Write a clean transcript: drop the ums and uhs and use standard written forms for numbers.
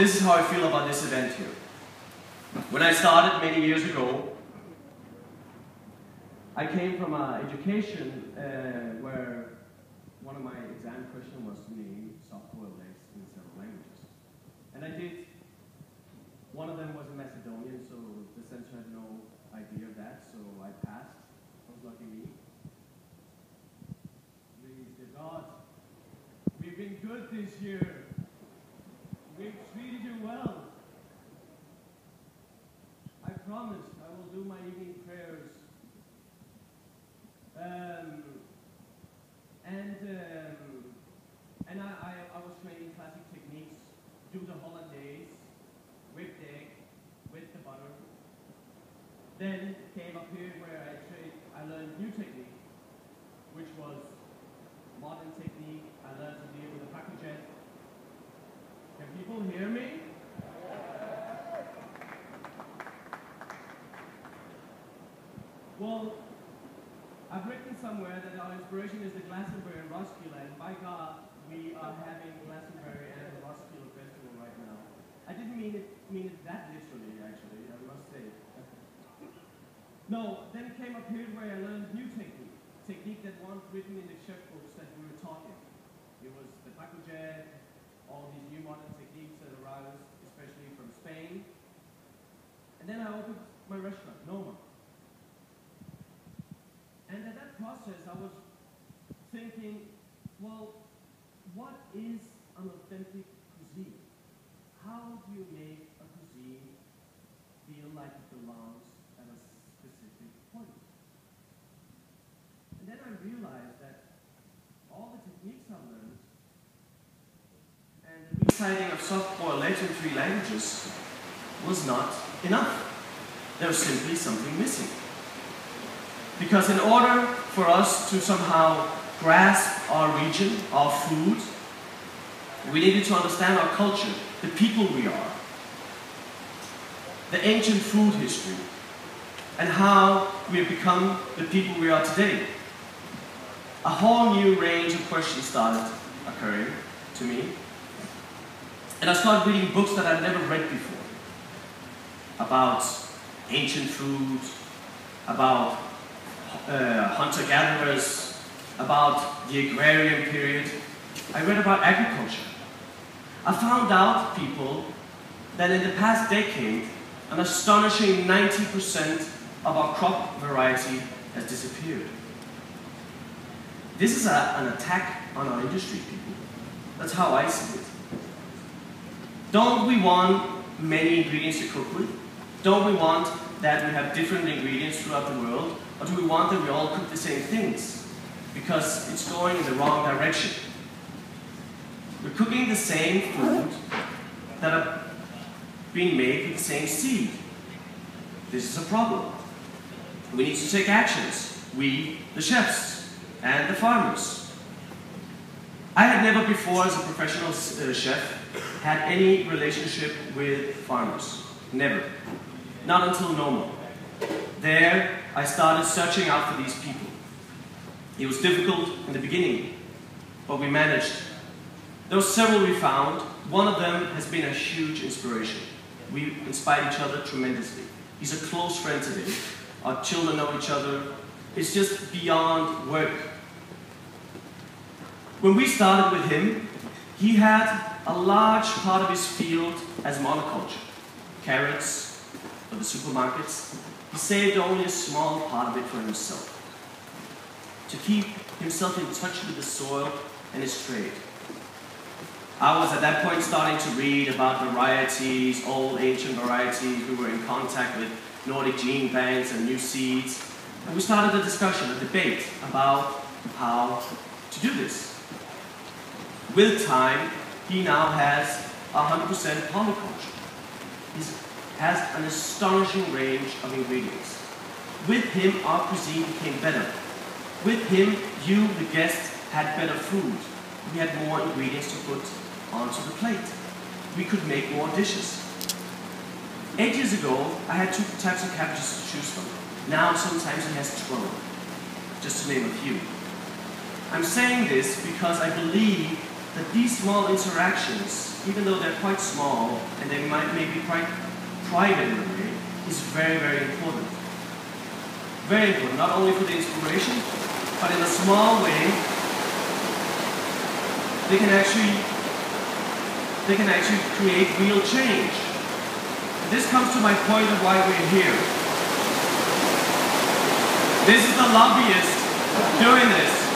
this is how I feel about this event here. When I started many years ago, I came from an education where one of my exam questions was to name soft-boiled eggs in several languages. And I did. One of them was in Macedonian, so the censor had no idea of that, so I passed. That was lucky me. Please, dear God, we've been good this year. We've treated you well. I promised I will do my evening prayers. I was training classic techniques, do the hollandaise, whipped egg, with the butter. Then came up here where I learned new technique, which was modern technique. I learned to deal with the packagette. Can people hear me? Well, I've written somewhere that our inspiration is the Glastonbury and Roskilde, and by God, we are having Glastonbury and the Roskilde Festival right now. I didn't mean it that literally, actually, I must say. No, then it came up here where I learned new technique that weren't written in the chef books that we were talking. It was the packagette, all these new modern techniques that arose, especially from Spain. And then I opened my restaurant, Noma. And at that process, I was thinking, well, what is an authentic cuisine? How do you make a cuisine feel like it belongs at a specific point? And then I realized that all the techniques I learned and the reciting of soft-boiled eggs in 3 languages was not enough. There was simply something missing. Because in order for us to somehow grasp our region, our food, we needed to understand our culture, the people we are, the ancient food history, and how we have become the people we are today. A whole new range of questions started occurring to me. And I started reading books that I'd never read before. About ancient food, about hunter-gatherers, about the agrarian period. I read about agriculture. I found out, people, that in the past decade, an astonishing 90% of our crop variety has disappeared. This is an attack on our industry, people. That's how I see it. Don't we want many ingredients to cook with? Don't we want that we have different ingredients throughout the world? Or do we want that we all cook the same things? Because it's going in the wrong direction. We're cooking the same food that are being made with the same seed. This is a problem. We need to take actions. We, the chefs, and the farmers. I had never before, as a professional chef, had any relationship with farmers. Never. Not until Noma. There, I started searching out for these people. It was difficult in the beginning, but we managed. There were several we found. One of them has been a huge inspiration. We inspired each other tremendously. He's a close friend today. Our children know each other. It's just beyond work. When we started with him, he had a large part of his field as monoculture. Carrots for the supermarkets. He saved only a small part of it for himself, to keep himself in touch with the soil and his trade. I was at that point starting to read about varieties, old ancient varieties. We were in contact with Nordic gene banks and new seeds. And we started a discussion, a debate about how to do this. With time, he now has 100% polyculture. He has an astonishing range of ingredients. With him, our cuisine became better. With him, you, the guest, had better food. We had more ingredients to put onto the plate. We could make more dishes. 8 years ago, I had 2 types of cabbages to choose from. Now, sometimes he has 12, just to name a few. I'm saying this because I believe that these small interactions, even though they're quite small and they may be quite private in a way, is very, very important. Very important, not only for the inspiration, but in a small way, they can actually create real change. And this comes to my point of why we're here. This is the lobbyist doing this.